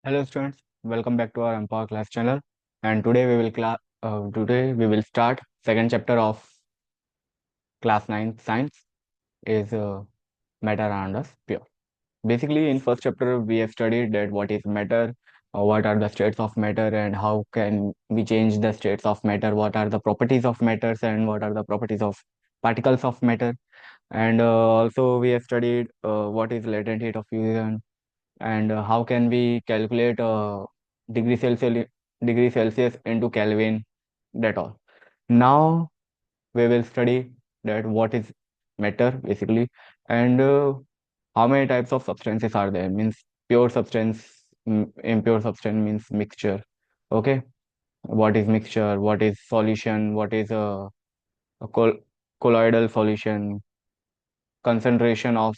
Hello students, welcome back to our Empower class channel. And today we will start second chapter of class 9 science is matter around us pure. Basically, in first chapter we have studied that what is matter, what are the states of matter, and how can we change the states of matter. What are the properties of matters and what are the properties of particles of matter. And also we have studied what is latent heat of fusion and how can we calculate degree Celsius into Kelvin, that all. Now we will study that what is matter basically, and how many types of substances are there, means pure substance, impure substance means mixture. Okay, what is mixture, what is solution, what is a colloidal solution, concentration of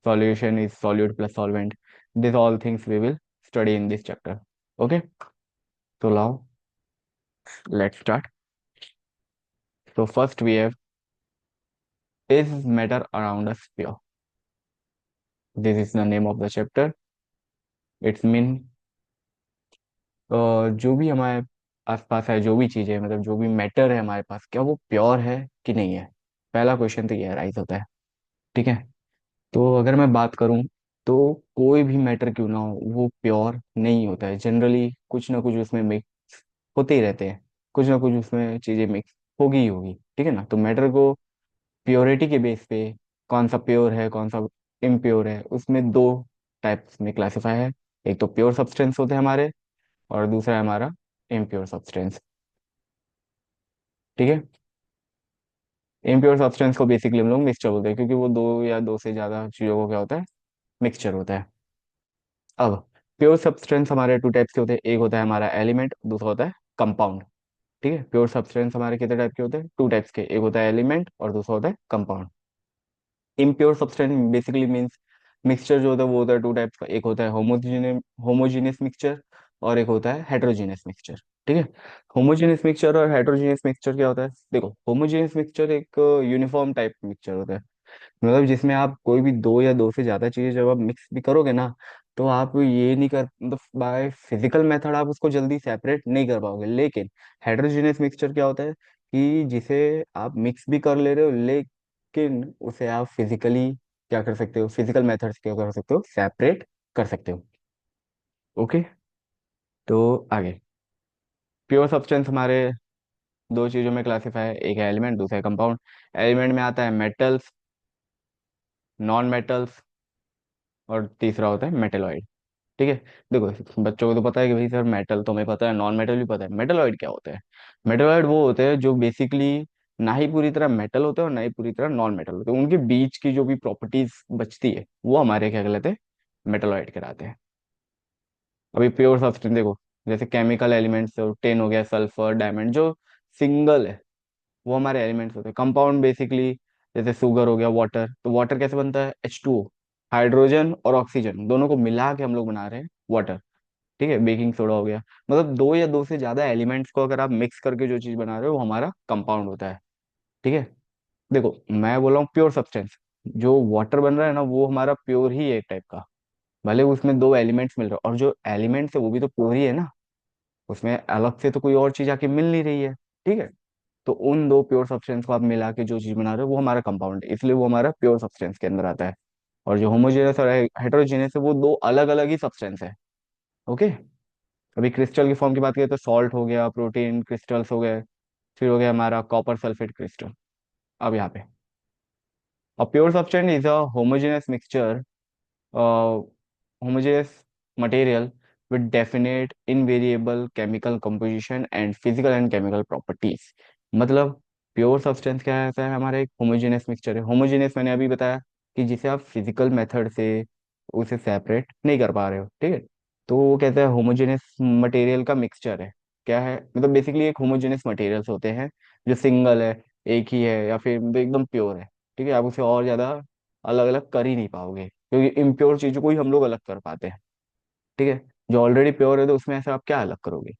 solution is solute plus solvent. These all things we will study in this chapter. Okay, so now let's start. So first we have, is matter around us pure? This is the name of the chapter. It's mean जो भी हमारे आसपास है, जो भी चीजें मतलब जो भी मैटर है हमारे पास, क्या वो प्योर है कि नहीं है? पहला क्वेश्चन तो ये राइज होता है। ठीक है, तो अगर मैं बात करूं तो कोई भी मैटर क्यों ना हो वो प्योर नहीं होता है। जनरली कुछ ना कुछ उसमें मिक्स होते ही रहते हैं, कुछ ना कुछ उसमें चीजें मिक्स होगी ही होगी। ठीक है ना, तो मैटर को प्योरिटी के बेस पे कौन सा प्योर है कौन सा इम्प्योर है, उसमें दो टाइप्स में क्लासिफाई है। एक तो प्योर सब्सटेंस होते हैं हमारे, और दूसरा है हमारा इम्प्योर सब्सटेंस। ठीक है, इम्प्योर सब्सटेंस को बेसिकली हम लोग मिक्सचर बोलते हैं, क्योंकि वो दो या दो से ज्यादा चीजों को क्या होता है, मिक्सचर होता है। अब प्योर सब्सटेंस हमारे टू टाइप्स के होते हैं, एक होता है हमारा एलिमेंट, दूसरा होता है कंपाउंड। ठीक है, प्योर सब्सटेंस हमारे कितने टाइप के होते हैं, टू टाइप्स के, एक होता है एलिमेंट और दूसरा होता है compound. Impure substance basically means mixture जो होता है वो होता है टू टाइप्स का, एक होता है होमोजीनियस मिक्सचर और एक होता है हेटेरोजीनियस मिक्सचर। ठीक है, होमोजीनियस मिक्सचर और हेटेरोजीनियस मिक्सचर क्या होता है? देखो, होमोजीनियस मिक्सचर एक यूनिफॉर्म टाइप मिक्सचर होता है, मतलब जिसमें आप कोई भी दो या दो से ज्यादा चीजें जब आप मिक्स भी करोगे ना, तो आप ये नहीं कर, मतलब बाय फिजिकल मेथड आप उसको जल्दी सेपरेट नहीं कर पाओगे। लेकिन हेटेरोजेनियस मिक्सचर क्या होता है कि जिसे आप मिक्स भी कर ले रहे हो लेकिन उसे आप फिजिकली क्या कर सकते हो, फिजिकल मेथड से क्या कर सकते हो, सेपरेट कर सकते हो। ओके, तो आगे प्योर सब्सटेंस हमारे दो चीजों में क्लासिफाई है, एक है एलिमेंट, दूसरा है कंपाउंड। एलिमेंट में आता है मेटल्स, नॉन मेटल्स और तीसरा होता है मेटेलॉइड। ठीक है, देखो बच्चों को तो पता है कि भाई सर मेटल तो हमें पता है, नॉन मेटल भी पता है, मेटलॉइड क्या होता है? मेटलॉइड वो होते हैं जो बेसिकली ना ही पूरी तरह मेटल होते हैं और ना ही पूरी तरह नॉन मेटल होते हैं, उनके बीच की जो भी प्रॉपर्टीज बचती है वो हमारे क्या कहलाते हैं, मेटलॉइड कहलाते हैं। अभी प्योर सब्सटेंस देखो, जैसे केमिकल एलिमेंट्स, टेन हो गया, सल्फर, डायमंड, जो सिंगल है वो हमारे एलिमेंट्स होते हैं। कंपाउंड बेसिकली जैसे शुगर हो गया, वाटर, तो वाटर कैसे बनता है, H2O, हाइड्रोजन और ऑक्सीजन दोनों को मिला के हम लोग बना रहे हैं वाटर। ठीक है, बेकिंग सोडा हो गया, मतलब दो या दो से ज्यादा एलिमेंट्स को अगर आप मिक्स करके जो चीज बना रहे हो वो हमारा कंपाउंड होता है। ठीक है, देखो मैं बोल रहा हूँ प्योर सब्सटेंस, जो वाटर बन रहा है ना वो हमारा प्योर ही है एक टाइप का, भले उसमें दो एलिमेंट्स मिल रहे हो, और जो एलिमेंट्स है वो भी तो प्योर ही है ना, उसमें अलग से तो कोई और चीज आके मिल नहीं रही है। ठीक है, तो उन दो प्योर सब्सटेंस को आप मिला के जो चीज बना रहे हो वो हमारा कंपाउंड है, इसलिए वो हमारा प्योर सब्सटेंस के अंदर आता है। और जो होमोजेनियस और हेटेरोजेनियस है वो दो अलग अलग ही सब्सटेंस है। ओके, अभी क्रिस्टल की फॉर्म की बात करें तो सॉल्ट हो गया, प्रोटीन क्रिस्टल्स हो गए, फिर हो गया हमारा कॉपर सल्फेट क्रिस्टल। अब यहाँ पे a pure substance is a homogeneous mixture, homogeneous material with definite invariable chemical composition and physical and chemical properties। मतलब प्योर सब्सटेंस क्या रहता है, हमारा एक होमोजेनियस मिक्सचर है। होमोजेनियस मैंने अभी बताया कि जिसे आप फिजिकल मेथड से उसे सेपरेट नहीं कर पा रहे हो। ठीक है, तो वो कहता है होमोजेनियस मटेरियल का मिक्सचर है। क्या है मतलब, बेसिकली एक होमोजेनियस मटेरियल्स होते हैं जो सिंगल है, एक ही है, या फिर एकदम प्योर है। ठीक है, आप उसे और ज्यादा अलग अलग कर ही नहीं पाओगे, क्योंकि इम्प्योर चीजों को ही हम लोग अलग कर पाते हैं। ठीक है, जो ऑलरेडी प्योर है तो उसमें ऐसे आप क्या अलग करोगे?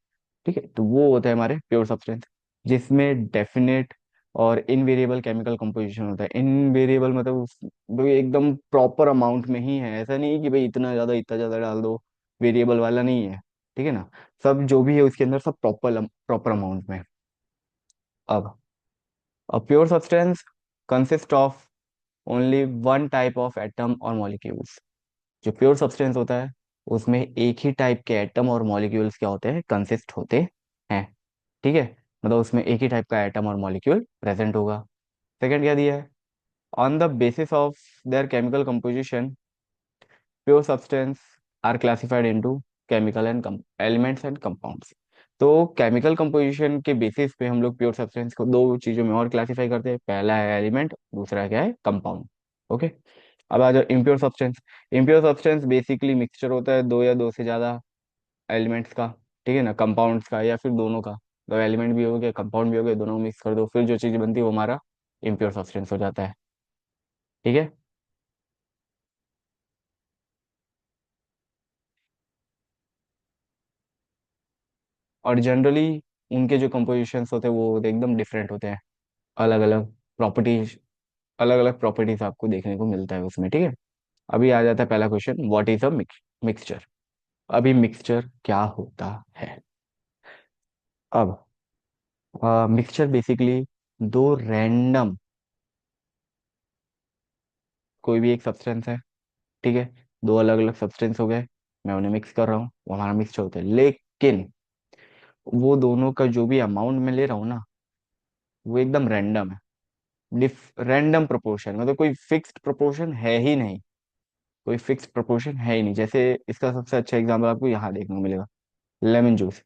ठीक है, तो वो होता है हमारे प्योर सब्सटेंस, जिसमें डेफिनेट और इनवेरिएबल केमिकल कंपोजिशन होता है। इनवेरिएबल मतलब वो एकदम प्रॉपर अमाउंट में ही है, ऐसा नहीं कि भाई इतना ज्यादा डाल दो वेरिएबल वाला नहीं है, ठीक है ना। सब जो भी है उसके अंदर सब प्रॉपर प्रॉपर अमाउंट में। अब a pure substance consist of only one type of atom और मॉलिक्यूल्स। जो प्योर सब्सटेंस होता है उसमें एक ही टाइप के एटम और मॉलिक्यूल्स क्या होते हैं, कंसिस्ट होते हैं, ठीक है। मतलब उसमें एक ही टाइप का एटम और मॉलिक्यूल प्रेजेंट होगा। सेकंड क्या दिया है, on the basis of their chemical composition pure substance are classified into chemical and elements and compounds. तो केमिकल कंपोजिशन के बेसिस पे हम लोग प्योर सब्सटेंस को दो चीजों में और क्लासिफाई करते हैं, पहला है एलिमेंट, दूसरा क्या है कंपाउंड। ओके। अब आ जाओ impure substance. Impure substance basically mixture होता है दो या दो से ज्यादा एलिमेंट्स का, ठीक है ना, कंपाउंड्स का या फिर दोनों का। तो एलिमेंट भी हो गया कंपाउंड भी हो गया, दोनों मिक्स कर दो फिर जो चीज बनती है वो हमारा इम्प्योर सब्सटेंस हो जाता है, ठीक है। और जनरली उनके जो कंपोजिशंस होते हैं वो एकदम डिफरेंट होते हैं, अलग अलग प्रॉपर्टीज, अलग अलग प्रॉपर्टीज आपको देखने को मिलता है उसमें, ठीक है। अभी आ जाता है पहला question, what is a mixture. अभी मिक्सचर क्या होता है। अब मिक्सचर बेसिकली दो रैंडम, कोई भी एक सब्सटेंस है, ठीक है, दो अलग अलग सब्सटेंस हो गए, मैं उन्हें मिक्स कर रहा हूँ, वो हमारा मिक्सचर होता है। लेकिन वो दोनों का जो भी अमाउंट मैं ले रहा हूँ ना, वो एकदम रैंडम है, रैंडम प्रोपोर्शन, मतलब कोई फिक्स्ड प्रोपोर्शन है ही नहीं, कोई फिक्स्ड प्रोपोर्शन है ही नहीं। जैसे इसका सबसे अच्छा एग्जांपल आपको यहाँ देखने को मिलेगा, लेमन जूस।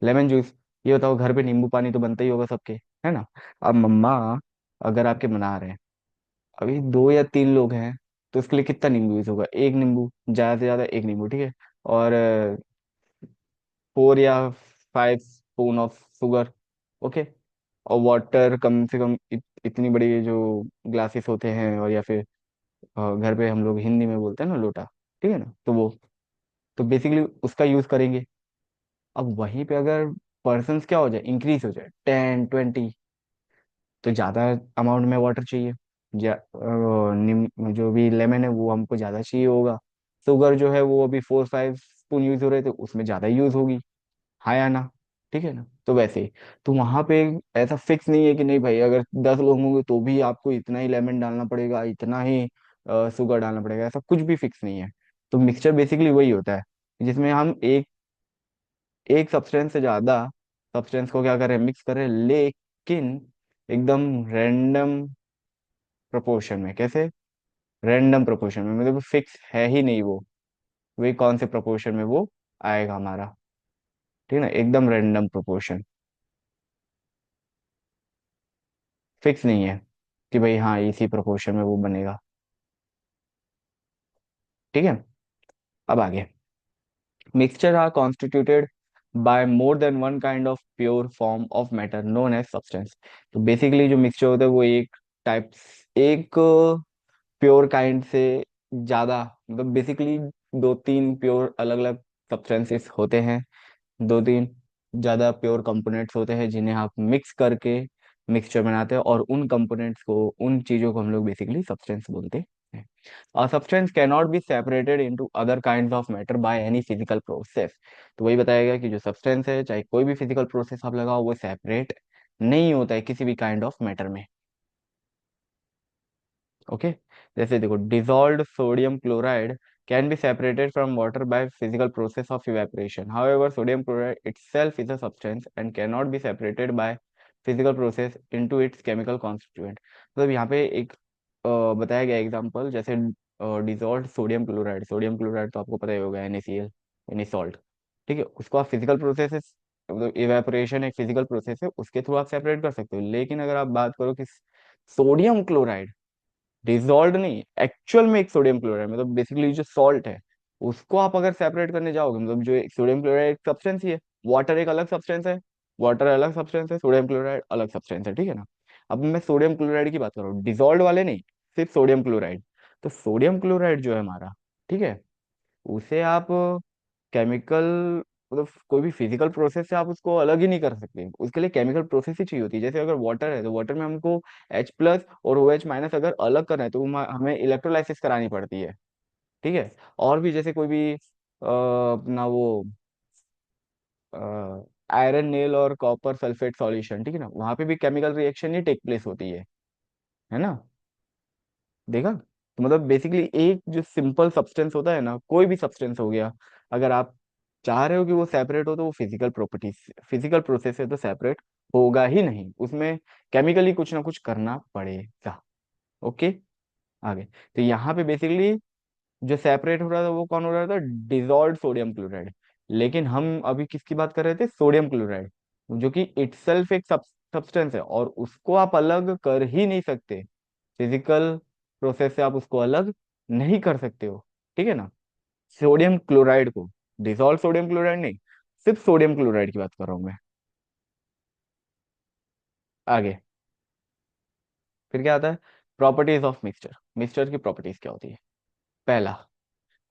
लेमन जूस, ये बताओ घर पे नींबू पानी तो बनता ही होगा सबके, है ना। अब मम्मा अगर आपके बना रहे हैं, अभी दो या तीन लोग हैं, तो उसके लिए कितना नींबू यूज होगा, एक नींबू, ज्यादा से ज्यादा एक नींबू, ठीक है। और 4 या 5 स्पून ऑफ शुगर, ओके। और वाटर कम से कम इतनी बड़ी जो ग्लासेस होते हैं, और या फिर घर पे हम लोग हिंदी में बोलते हैं ना लोटा, ठीक है ना, तो वो, तो बेसिकली उसका यूज करेंगे। अब वहीं पे अगर पर्सन्स क्या हो जाए, इंक्रीज हो जाए 10 20, तो ज्यादा अमाउंट में वाटर चाहिए, जो भी लेमन है वो हमको ज्यादा चाहिए होगा। शुगर जो है वो अभी 4 5 स्पून यूज हो रहे थे, उसमें ज्यादा यूज होगी, हाँ या ना, ठीक है ना। तो वैसे ही, तो वहां पे ऐसा फिक्स नहीं है कि नहीं भाई अगर 10 लोग होंगे तो भी आपको इतना ही लेमन डालना पड़ेगा, इतना ही शुगर डालना पड़ेगा, ऐसा कुछ भी फिक्स नहीं है। तो मिक्सचर बेसिकली वही होता है जिसमें हम एक एक सब्सटेंस से ज्यादा सब्सटेंस को क्या करें, मिक्स करें, लेकिन एकदम रैंडम प्रोपोर्शन में। कैसे, रैंडम प्रोपोर्शन में, मतलब फिक्स है ही नहीं वो, वही कौन से प्रोपोर्शन में वो आएगा हमारा, ठीक है ना, एकदम रैंडम प्रोपोर्शन, फिक्स नहीं है कि भाई हाँ इसी प्रोपोर्शन में वो बनेगा, ठीक है। अब आगे, mixture are constituted by more than one kind of pure form of matter known as substance. तो बेसिकली जो मिक्सचर होता है वो एक टाइप, एक प्योर काइंड से ज्यादा, मतलब बेसिकली दो तीन प्योर अलग अलग सब्सटेंसेस होते हैं, दो तीन ज्यादा प्योर कंपोनेंट्स होते हैं जिन्हें आप मिक्स करके मिक्सचर बनाते हैं, और उन कंपोनेंट्स को, उन चीजों को हम लोग बेसिकली सब्सटेंस बोलते हैं। A substance cannot be separated into other kinds of matter by any physical process। तो वही बताया गया कि जो सब्सटेंस है चाहे कोई भी फिजिकल प्रोसेस आप लगाओ वो सेपरेट नहीं होता है किसी भी काइंड ऑफ मैटर में, ओके। जैसे देखो, dissolved sodium chloride can be separated from water bye physical process of evaporation, however sodium chloride itself is a substance and can not be separated by physical process into its chemical constituent. मतलब यहाँ पे एक बताया गया example, जैसे dissolved sodium chloride, sodium chloride तो आपको पता ही होगा, NaCl, यानी सॉल्ट, ठीक है। उसको आप फिजिकल प्रोसेस, मतलब इवेपोरेशन एक फिजिकल प्रोसेस है, उसके थ्रू आप सेपरेट कर सकते हो। लेकिन अगर आप बात करो कि सोडियम क्लोराइड, डिजोल्व नहीं, एक्चुअल में एक सोडियम क्लोराइड, मतलब बेसिकली जो सॉल्ट है, उसको आप अगर सेपरेट करने जाओगे, मतलब जो एक सोडियम क्लोराइड एक सब्सटेंस ही है, वाटर एक अलग सब्सटेंस है, वाटर अलग सब्सटेंस है, सोडियम क्लोराइड अलग सब्सटेंस है, ठीक है ना। अब मैं सोडियम क्लोराइड की बात कर रहा हूँ, डिजोल्व वाले नहीं, सिर्फ सोडियम क्लोराइड। तो सोडियम क्लोराइड जो है हमारा, ठीक है, उसे आप केमिकल, मतलब कोई भी फिजिकल प्रोसेस से आप उसको अलग ही नहीं कर सकते, उसके लिए केमिकल प्रोसेस ही चाहिए होती है। जैसे अगर वाटर है तो वाटर में हमको H+ और OH- अगर अलग करना है तो हमें इलेक्ट्रोलाइसिस करानी पड़ती है, ठीक है। और भी जैसे कोई भी अपना वो आयरन नेल और कॉपर सल्फेट सॉल्यूशन, ठीक है ना, वहां पे भी केमिकल रिएक्शन ही टेक प्लेस होती है ना। देखा, तो मतलब बेसिकली एक जो सिंपल सब्सटेंस होता है ना, कोई भी सब्सटेंस हो गया, अगर आप चाह रहे हो कि वो सेपरेट हो तो वो फिजिकल प्रॉपर्टीज, फिजिकल प्रोसेस है तो सेपरेट होगा ही नहीं, उसमें केमिकली कुछ ना कुछ करना पड़ेगा। ओके, आगे। तो यहाँ पे बेसिकली जो सेपरेट हो रहा था वो कौन हो रहा था, डिजॉल्व सोडियम क्लोराइड। लेकिन हम अभी किसकी बात कर रहे थे, सोडियम क्लोराइड, जो कि इटसेल्फ एक सब्सटेंस है और उसको आप अलग कर ही नहीं सकते, फिजिकल प्रोसेस से आप उसको अलग नहीं कर सकते हो, ठीक है ना। सोडियम क्लोराइड को, डिजॉल्व सोडियम क्लोराइड नहीं, सिर्फ सोडियम क्लोराइड की बात कर रहा हूं मैं। आगे फिर क्या आता है, प्रॉपर्टीज ऑफ मिक्सचर। मिक्सचर की प्रॉपर्टीज क्या होती है। पहला,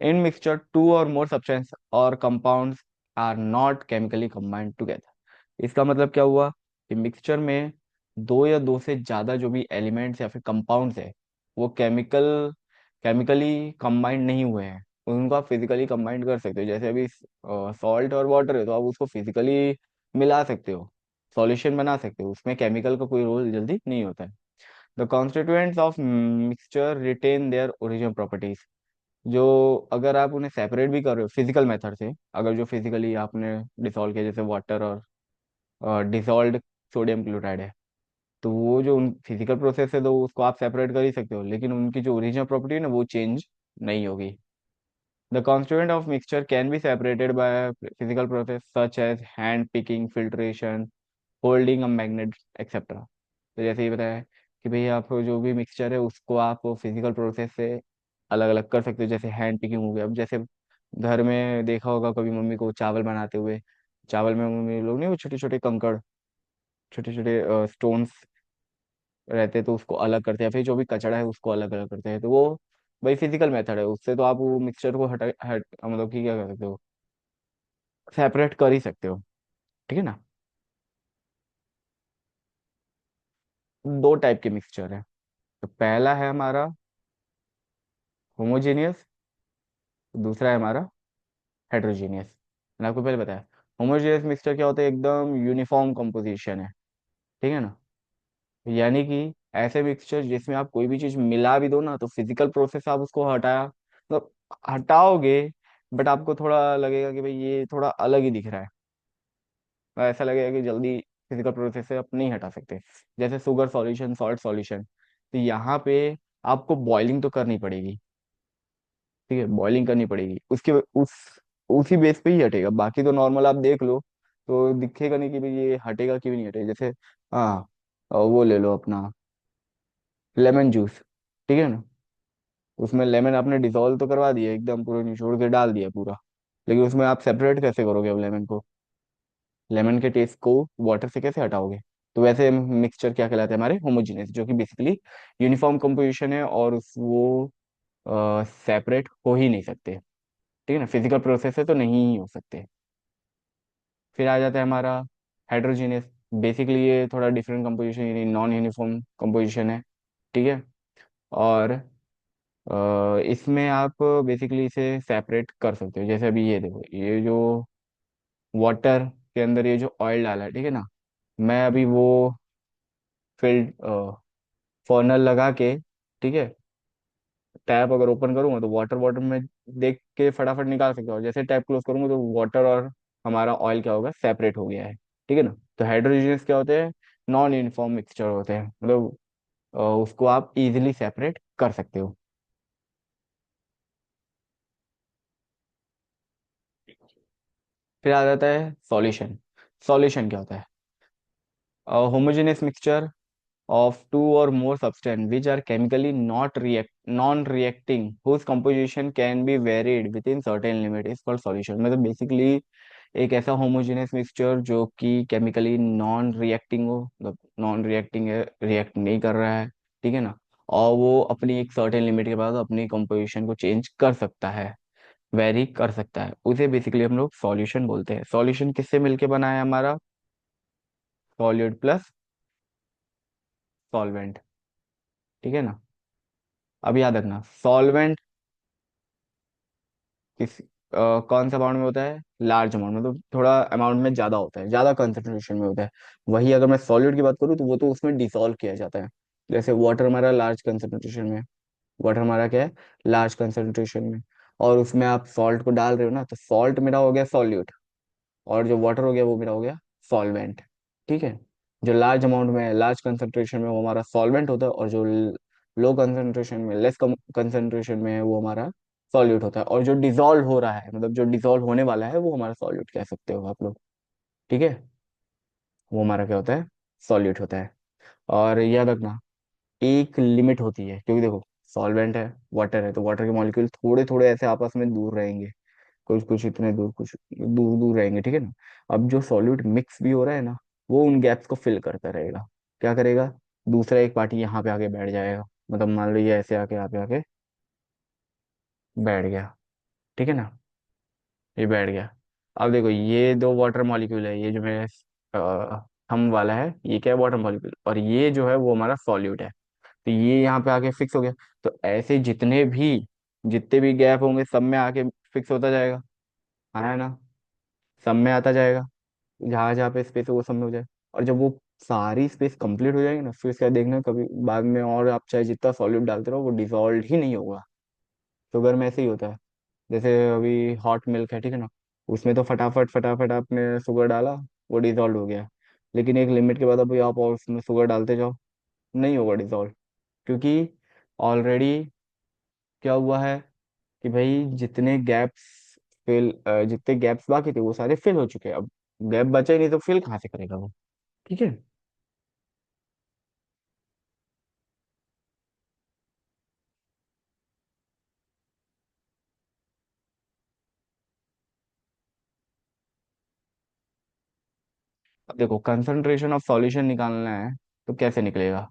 in mixture two or more substance or compounds are not chemically combined together. इसका मतलब क्या हुआ कि मिक्सचर में दो या दो से ज्यादा जो भी एलिमेंट्स या फिर कंपाउंड्स है, वो केमिकली कंबाइंड नहीं हुए हैं, उनको आप फिजिकली कंबाइंड कर सकते हो। जैसे अभी सॉल्ट और वाटर है तो आप उसको फिजिकली मिला सकते हो, सॉल्यूशन बना सकते हो, उसमें केमिकल का कोई रोल जल्दी नहीं होता है। The constituents of mixture retain their original properties. जो, अगर आप उन्हें सेपरेट भी कर रहे हो फिजिकल मेथड से, अगर जो फिजिकली आपने डिसॉल्व किया जैसे वाटर और डिसॉल्व सोडियम क्लोराइड है, तो वो जो उन फिजिकल प्रोसेस है तो उसको आप सेपरेट कर ही सकते हो, लेकिन उनकी जो ओरिजिनल प्रॉपर्टी है ना वो चेंज नहीं होगी। The constituent of mixture can be separated by physical process such as hand picking, filtration, holding a magnet etcetera. तो जैसे ही बताया कि भाई आप जो भी मिक्सचर है उसको आप फिजिकल प्रोसेस से अलग अलग कर सकते हो, जैसे हैंड पिकिंग हो गया। अब जैसे घर में देखा होगा कभी मम्मी को चावल बनाते हुए, चावल में मम्मी लोग नहीं वो छोटे छोटे कंकड़, छोटे छोटे स्टोन्स रहते हैं तो उसको अलग करते हैं, फिर जो भी कचड़ा है उसको अलग अलग करते हैं, तो वो भाई फिजिकल मेथड है, उससे तो आप वो मिक्सचर को मतलब कि क्या कर सकते हो, सेपरेट कर ही सकते हो, ठीक है ना। दो टाइप के मिक्सचर है। तो पहला है हमारा होमोजेनियस, दूसरा है हमारा हेट्रोजीनियस। मैंने आपको पहले बताया, होमोजेनियस मिक्सचर क्या होता है, एकदम यूनिफॉर्म कंपोजिशन है, ठीक है ना। यानी कि ऐसे मिक्सचर जिसमें आप कोई भी चीज मिला भी दो ना तो फिजिकल प्रोसेस आप उसको हटाया मतलब हटाओगे, बट आपको थोड़ा लगेगा कि भाई ये थोड़ा अलग ही दिख रहा है, तो ऐसा लगेगा कि जल्दी फिजिकल प्रोसेस से आप नहीं हटा सकते। जैसे शुगर सॉल्यूशन, सॉल्ट सॉल्यूशन, तो यहाँ पे आपको बॉइलिंग तो करनी पड़ेगी, ठीक है, बॉइलिंग करनी पड़ेगी, उसके उस उसी बेस पे ही हटेगा, बाकी तो नॉर्मल आप देख लो तो दिखेगा नहीं कि भाई ये हटेगा कि भी नहीं हटेगा। जैसे हाँ, वो ले लो अपना लेमन जूस, ठीक है ना, उसमें लेमन आपने डिसॉल्व तो करवा दिया, एकदम पूरा निचोड़ के डाल दिया पूरा, लेकिन उसमें आप सेपरेट कैसे करोगे अब लेमन को, लेमन के टेस्ट को वाटर से कैसे हटाओगे। तो वैसे मिक्सचर क्या कहलाते हैं हमारे, होमोजेनियस, जो कि बेसिकली यूनिफॉर्म कंपोजिशन है और वो सेपरेट हो ही नहीं सकते, ठीक है ना, फिजिकल प्रोसेस है तो नहीं ही हो सकते। फिर आ जाता है हमारा हेट्रोजीनियस। बेसिकली ये थोड़ा डिफरेंट कंपोजिशन यानी नॉन यूनिफॉर्म कंपोजिशन है, ठीक है। और इसमें आप बेसिकली इसे सेपरेट कर सकते हो। जैसे अभी ये देखो, ये जो वाटर के अंदर ये जो ऑयल डाला है, ठीक है ना, मैं अभी वो फिल्ड फर्नल लगा के, ठीक है, टैप अगर ओपन करूंगा तो वाटर वाटर में देख के फटाफट निकाल सकता हूँ, जैसे टैप क्लोज करूंगा तो वाटर और हमारा ऑयल क्या होगा, सेपरेट हो गया है, ठीक है ना। तो हाइड्रोजन क्या होते हैं, नॉन यूनिफॉर्म मिक्सचर होते हैं, मतलब उसको आप इजिली सेपरेट कर सकते हो। फिर आ जाता है सॉल्यूशन। सॉल्यूशन क्या होता है, homogeneous mixture of two or more substance which are chemically not react non-reacting whose composition can be varied within certain limit is called solution। मतलब बेसिकली एक ऐसा होमोजेनियस मिक्सचर जो कि केमिकली नॉन रिएक्टिंग हो, मतलब नॉन रिएक्टिंग है, react नहीं कर रहा है, ठीक है ना, और वो अपनी एक सर्टेन लिमिट के बाद अपनी कंपोजिशन को चेंज कर सकता है, वेरी कर सकता है, उसे बेसिकली हम लोग सॉल्यूशन बोलते हैं। सॉल्यूशन किससे मिलके बना है हमारा, सॉल्यूट प्लस सॉल्वेंट, ठीक है ना। अब याद रखना सॉल्वेंट कौन सा अमाउंट में होता है, लार्ज अमाउंट, मतलब थोड़ा अमाउंट में ज्यादा होता है, ज्यादा कंसंट्रेशन में होता है। वही अगर मैं सॉलिड की बात करूँ तो वो तो उसमें डिसॉल्व किया जाता है। जैसे वाटर हमारा लार्ज कंसंट्रेशन में, वाटर हमारा क्या है, लार्ज कंसंट्रेशन में, और उसमें आप सॉल्ट को डाल रहे हो ना, तो सॉल्ट मेरा हो गया सॉल्यूट, और जो वाटर हो गया वो मेरा हो गया सॉल्वेंट। ठीक है। जो लार्ज अमाउंट में, लार्ज कंसंट्रेशन में वो हमारा सॉल्वेंट होता है, और जो लो कंसंट्रेशन में, लेस कंसंट्रेशन में है वो हमारा सॉल्यूट होता है, और जो डिजोल्व हो रहा है, मतलब जो डिजोल्व होने वाला है वो हमारा सॉल्यूट कह सकते हो आप लोग। ठीक है। वो हमारा क्या होता है, सॉल्यूट होता है। और याद रखना, एक लिमिट होती है, क्योंकि देखो सॉल्वेंट है, वाटर है, तो वाटर के मॉलिक्यूल थोड़े थोड़े ऐसे आपस में दूर रहेंगे, कुछ कुछ इतने दूर, कुछ दूर दूर रहेंगे, ठीक है ना। अब जो सॉल्यूट मिक्स भी हो रहा है ना, वो उन गैप्स को फिल करता रहेगा। क्या करेगा, दूसरा एक पार्टी यहाँ पे आके बैठ जाएगा, मतलब मान लो ये ऐसे आके यहाँ पे आके बैठ गया, ठीक है ना, ये बैठ गया। अब देखो ये दो वाटर मॉलिक्यूल है, ये जो मेरे हम वाला है, ये क्या है, वाटर मॉलिक्यूल, और ये जो है वो हमारा सॉल्यूट है। तो ये यहाँ पे आके फिक्स हो गया। तो ऐसे जितने भी गैप होंगे सब में आके फिक्स होता जाएगा, है ना, सब में आता जाएगा, जहाँ जहाँ पे स्पेस है वो सब में हो जाए। और जब वो सारी स्पेस कंप्लीट हो जाएगी ना, फिर उसका देखना कभी बाद में, और आप चाहे जितना सॉल्यूट डालते रहो वो डिसॉल्व ही नहीं होगा। शुगर में ऐसे ही होता है। जैसे अभी हॉट मिल्क है, ठीक है ना, उसमें तो फटाफट फटाफट आपने शुगर डाला, वो डिसॉल्व हो गया। लेकिन एक लिमिट के बाद अभी आप और उसमें शुगर डालते जाओ, नहीं होगा डिसॉल्व, क्योंकि ऑलरेडी क्या हुआ है कि भाई जितने गैप्स बाकी थे वो सारे फिल हो चुके हैं। अब गैप बचा ही नहीं तो फिल कहाँ से करेगा वो। ठीक है। अब देखो कंसंट्रेशन ऑफ सॉल्यूशन निकालना है, तो कैसे निकलेगा।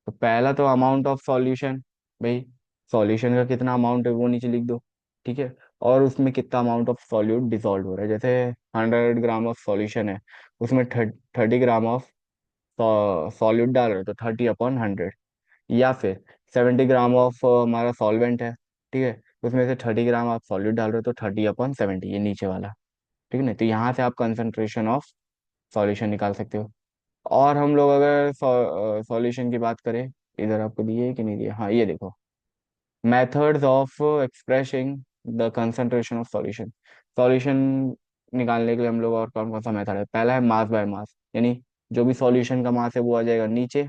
तो पहला तो अमाउंट ऑफ सॉल्यूशन, भाई सॉल्यूशन का कितना अमाउंट है वो नीचे लिख दो। ठीक है। और उसमें कितना अमाउंट ऑफ सॉल्यूट डिसॉल्व हो रहा है, जैसे 100 ग्राम ऑफ सॉल्यूशन है, उसमें 30 ग्राम ऑफ सॉल्यूट डाल रहे हो, तो 30/100। या फिर 70 ग्राम ऑफ हमारा सॉल्वेंट है, ठीक है, उसमें से 30 ग्राम आप सॉल्यूट डाल रहे हो, तो 30/70, ये नीचे वाला। ठीक है ना, तो यहाँ से आप कंसंट्रेशन ऑफ सॉल्यूशन निकाल सकते हो। और हम लोग अगर सॉल्यूशन की बात करें, इधर आपको दिए है कि नहीं दिए, हाँ ये देखो, methods of expressing the concentration of solution. Solution निकालने के लिए हम लोग और कौन कौन सा मेथड है, पहला है मास बाय मास, यानी जो भी सॉल्यूशन का मास है वो आ जाएगा नीचे,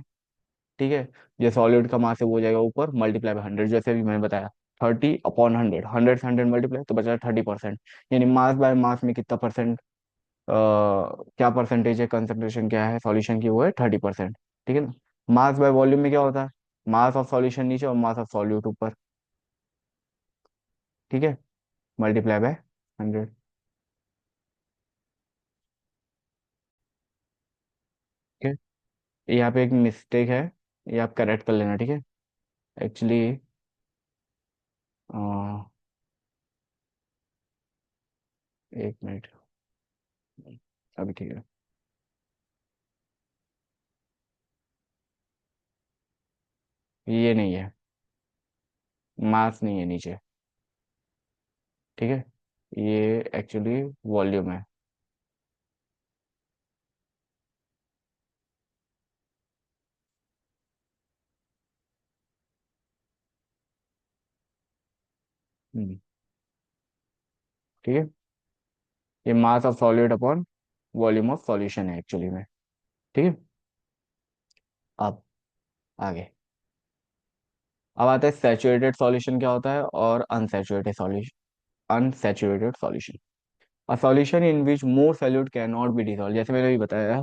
ठीक है, जो सॉलिड का मास है वो हो जाएगा ऊपर, मल्टीप्लाई बाय 100, जैसे भी मैंने बताया, 30/100, 100 से 100 मल्टीप्लाई तो बचा 30%। यानी मास बाय मास में कितना परसेंट, क्या परसेंटेज है, कंसंट्रेशन क्या है सॉल्यूशन की, वो है 30%। ठीक है ना। मास बाय वॉल्यूम में क्या होता है, मास ऑफ सॉल्यूशन नीचे और मास ऑफ सॉल्यूट ऊपर। ठीक है, मल्टीप्लाई बाय 100। ठीक है, यहाँ पे एक मिस्टेक है, ये आप करेक्ट कर लेना, ठीक है। एक्चुअली एक मिनट, अभी ठीक है, ये नहीं है, मास नहीं है नीचे, ठीक है, ये एक्चुअली वॉल्यूम है। ठीक है, ये mass of solid upon volume of solution है एक्चुअली में। ठीक है। अब आगे, अब आता है सैचुरेटेड सॉल्यूशन क्या होता है, और unsaturated solution. Unsaturated solution, a solution in which more solute can not be dissolve, जैसे मैंने अभी बताया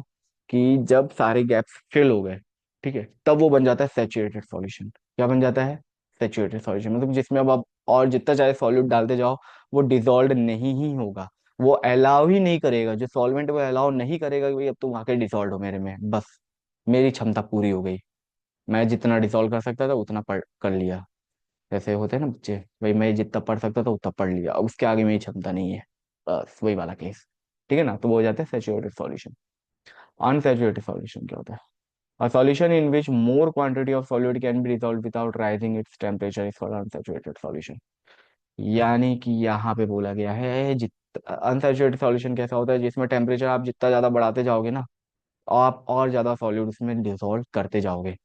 कि जब सारे गैप्स फिल हो गए, ठीक है, तब वो बन जाता है सैचुरेटेड सॉल्यूशन। क्या बन जाता है, सैचुरेटेड सॉल्यूशन, मतलब जिसमें अब आप और जितना चाहे सॉल्यूट डालते जाओ वो डिसॉल्व नहीं ही होगा, वो अलाउ ही नहीं करेगा, जो सॉल्वेंट वो अलाउ नहीं करेगा कि भाई अब तुम आके डिसॉल्व हो मेरे में, बस मेरी क्षमता पूरी हो गई, मैं जितना डिसॉल्व कर सकता था उतना पढ़ कर लिया। जैसे होते हैं ना बच्चे, भाई मैं जितना पढ़ सकता था उतना पढ़ लिया, अब उसके आगे मेरी क्षमता नहीं है, बस वही वाला केस। ठीक है ना, तो वो हो जाता है सैचुरेटेड सॉल्यूशन। अनसैचुरेटेड सॉल्यूशन क्या होता है, a solution in which more quantity of solute can be dissolved without rising its temperature is called unsaturated solution। यानी कि यहाँ पे बोला गया है जित अनसैचुरेटेड सॉल्यूशन कैसा होता है, जिसमें टेम्परेचर आप जितना ज्यादा बढ़ाते जाओगे ना, आप और ज्यादा सॉल्यूट उसमें डिसॉल्व करते जाओगे।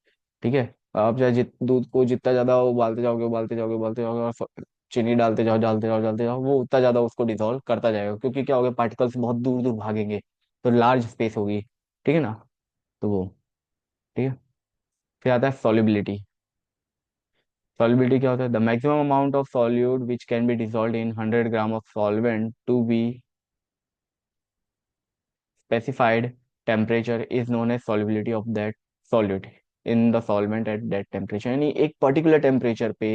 ठीक है। आप चाहे दूध को जितना ज्यादा उबालते जाओगे, उबालते जाओगे, उबालते जाओगे, और चीनी डालते जाओ, डालते जाओ, डालते जाओ, वो उतना ज्यादा उसको डिसॉल्व करता जाएगा, क्योंकि क्या होगा, पार्टिकल्स बहुत दूर दूर भागेंगे, तो लार्ज स्पेस होगी। ठीक है ना। तो वो, ठीक है। फिर आता है सॉल्युबिलिटी। सॉल्युबिलिटी क्या होता है? The maximum amount of solute which can be dissolve in 100 gram of solvent to be specified temperature is known as solubility of that solute in the solvent at that temperature। यानी एक particular temperature पे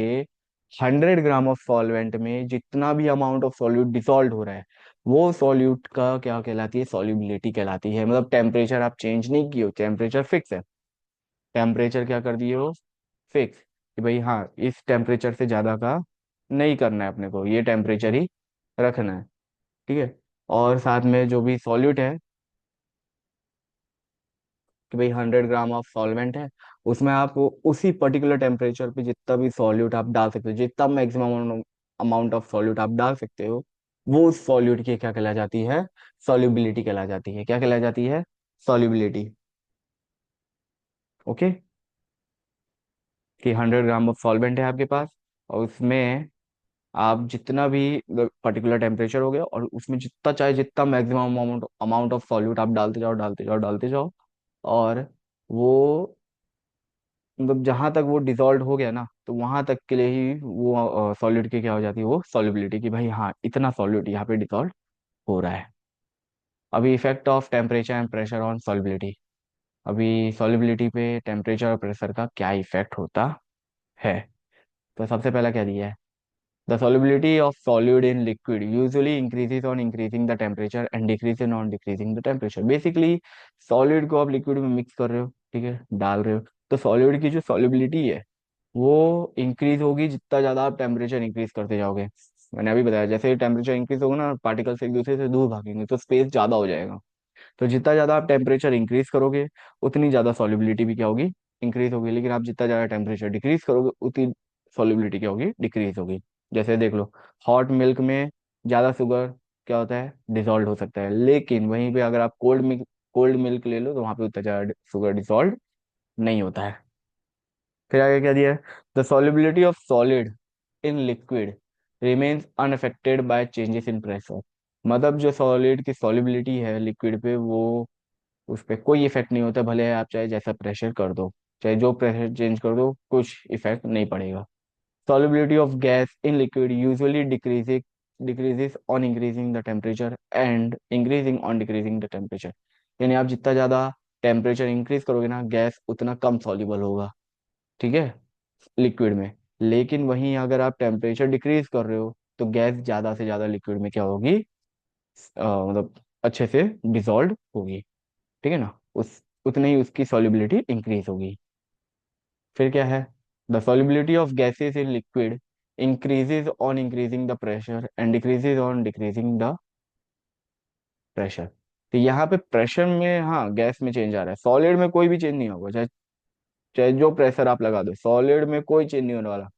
100 gram of solvent में जितना भी amount of solute dissolve हो रहा है, वो सॉल्यूट का क्या कहलाती है? सॉल्युबिलिटी कहलाती है। मतलब टेम्परेचर आप चेंज नहीं किए हो, टेम्परेचर फिक्स है। टेम्परेचर क्या कर दिए हो? फिक्स, कि भाई हाँ, इस टेम्परेचर से ज्यादा का नहीं करना है अपने को, ये टेम्परेचर ही रखना है। ठीक है। और साथ में जो भी सॉल्यूट है, कि भाई 100 ग्राम ऑफ सॉल्वेंट है, उसमें आप उसी पर्टिकुलर टेम्परेचर पे जितना भी सॉल्यूट आप डाल सकते हो, जितना मैक्सिमम अमाउंट ऑफ सॉल्यूट आप डाल सकते हो, वो उस सॉल्यूट की क्या कहला जाती है? सॉल्युबिलिटी कहला जाती है। क्या कहला जाती है? सॉल्युबिलिटी। ओके। कि 100 ग्राम ऑफ सॉल्वेंट है आपके पास, और उसमें आप जितना भी पर्टिकुलर टेम्परेचर हो गया, और उसमें जितना चाहे जितना maximum amount amount of solute आप डालते जाओ, डालते जाओ, डालते जाओ, और वो मतलब जहां तक वो डिसॉल्व हो गया ना, तो वहां तक के लिए ही वो सॉलिड की क्या हो जाती है? वो सॉल्युबिलिटी, कि भाई हाँ, इतना सॉल्यूट यहाँ पे डिसॉल्व हो रहा है। अभी effect of temperature and pressure on solubility. अभी सॉल्युबिलिटी पे टेम्परेचर और प्रेशर का क्या इफेक्ट होता है? तो सबसे पहला क्या दिया है? The solubility of solid in liquid usually increases on increasing the temperature and decreases on decreasing the temperature। Basically solid को आप लिक्विड में मिक्स कर रहे हो, ठीक है, डाल रहे हो, तो सॉलिड की जो सॉल्युबिलिटी है वो इंक्रीज होगी जितना ज्यादा आप टेम्परेचर इंक्रीज करते जाओगे। मैंने अभी बताया, जैसे टेम्परेचर इंक्रीज होगा ना, पार्टिकल्स एक दूसरे से दूर भागेंगे, तो स्पेस ज्यादा हो जाएगा। तो जितना ज्यादा आप टेम्परेचर इंक्रीज करोगे, उतनी ज्यादा सॉल्युबिलिटी भी क्या होगी? इंक्रीज होगी। लेकिन आप जितना ज्यादा टेम्परेचर डिक्रीज करोगे, उतनी सॉल्युबिलिटी क्या होगी? डिक्रीज होगी। जैसे देख लो, हॉट मिल्क में ज्यादा शुगर क्या होता है? डिसॉल्व हो सकता है। लेकिन वहीं पे अगर आप कोल्ड मिल्क ले लो, तो वहां पे उतना ज्यादा शुगर डिसॉल्व नहीं होता है। फिर आगे क्या दिया है? The solubility of solid in liquid remains unaffected bye changes in pressure. मतलब जो सॉलिड की सॉलिबिलिटी है लिक्विड पे, वो उस पर कोई इफेक्ट नहीं होता, भले आप चाहे जैसा प्रेशर कर दो, चाहे जो प्रेशर चेंज कर दो, कुछ इफेक्ट नहीं पड़ेगा। solubility of gas in liquid usually decreases on increasing the temperature and increasing on decreasing the temperature। यानी आप जितना ज्यादा टेम्परेचर इंक्रीज करोगे ना, गैस उतना कम सॉल्युबल होगा। ठीक है, लिक्विड में। लेकिन वहीं अगर आप टेम्परेचर डिक्रीज कर रहे हो, तो गैस ज्यादा से ज्यादा लिक्विड में क्या होगी? मतलब अच्छे से डिसॉल्व होगी। ठीक है ना। उस उतने ही उसकी सॉल्युबिलिटी इंक्रीज होगी। फिर क्या है? The solubility of gases in liquid increases on increasing the pressure and decreases on decreasing the pressure। तो यहाँ पे प्रेशर में, हाँ, गैस में चेंज आ रहा है, सॉलिड में कोई भी चेंज नहीं होगा। चाहे चाहे जो प्रेशर आप लगा दो, सॉलिड में कोई चेंज नहीं होने वाला।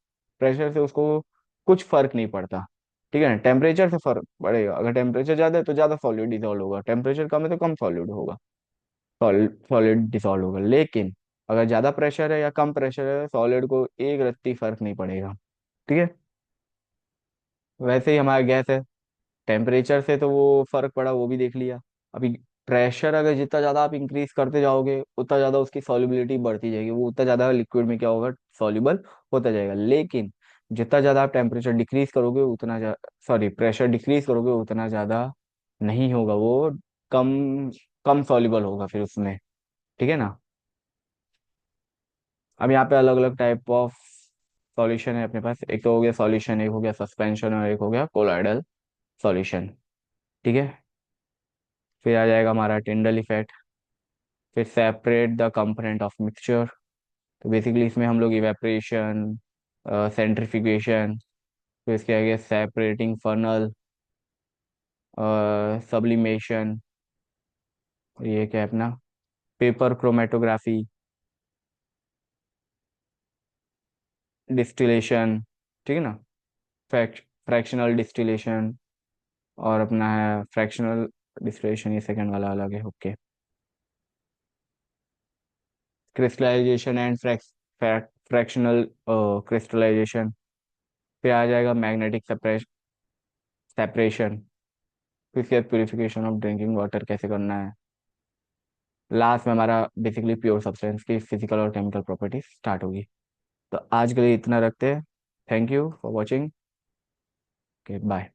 प्रेशर से उसको कुछ फर्क नहीं पड़ता। ठीक है ना। टेम्परेचर से फर्क पड़ेगा, अगर टेम्परेचर ज्यादा है तो ज्यादा सॉलिड डिसॉल्व होगा, टेम्परेचर कम है तो कम सॉलिड होगा, सॉलिड डिसॉल्व होगा। लेकिन अगर ज्यादा प्रेशर है या कम प्रेशर है, सॉलिड को एक रत्ती फर्क नहीं पड़ेगा। ठीक है। वैसे ही हमारा गैस है, टेम्परेचर से तो वो फर्क पड़ा, वो भी देख लिया। अभी प्रेशर अगर जितना ज्यादा आप इंक्रीज करते जाओगे, उतना ज्यादा उसकी सॉल्युबिलिटी बढ़ती जाएगी, वो उतना ज्यादा लिक्विड में क्या होगा? सॉल्युबल होता जाएगा। लेकिन जितना ज्यादा आप टेम्परेचर डिक्रीज करोगे, उतना सॉरी, प्रेशर डिक्रीज करोगे, उतना ज्यादा नहीं होगा वो, कम कम सॉल्युबल होगा फिर उसमें। ठीक है ना। अब यहाँ पे अलग अलग टाइप ऑफ सॉल्यूशन है अपने पास। एक तो हो गया सॉल्यूशन, एक हो गया सस्पेंशन, और एक हो गया कोलॉइडल सॉल्यूशन। ठीक है। फिर आ जाएगा हमारा टिंडल इफेक्ट। फिर separate the component of mixture. तो बेसिकली इसमें हम लोग इवेपरेशन, सेंट्रीफ्यूगेशन, फिर इसके आगे सेपरेटिंग फनल, सब्लिमेशन, ये क्या है अपना, पेपर क्रोमेटोग्राफी, डिस्टिलेशन। ठीक है ना। फ्रैक्शनल डिस्टिलेशन और अपना है फ्रैक्शनल डिस्टिलेशन, ये सेकंड वाला अलग है। Okay. Crystallization and fractional crystallization. फिर आ जाएगा मैग्नेटिक सेपरेशन। फिर उसके बाद प्योरिफिकेशन ऑफ ड्रिंकिंग वाटर कैसे करना है। लास्ट में हमारा बेसिकली प्योर सब्सटेंस की फिजिकल और केमिकल प्रॉपर्टीज स्टार्ट होगी। तो आज के लिए इतना रखते हैं। Thank you for watching. Okay bye.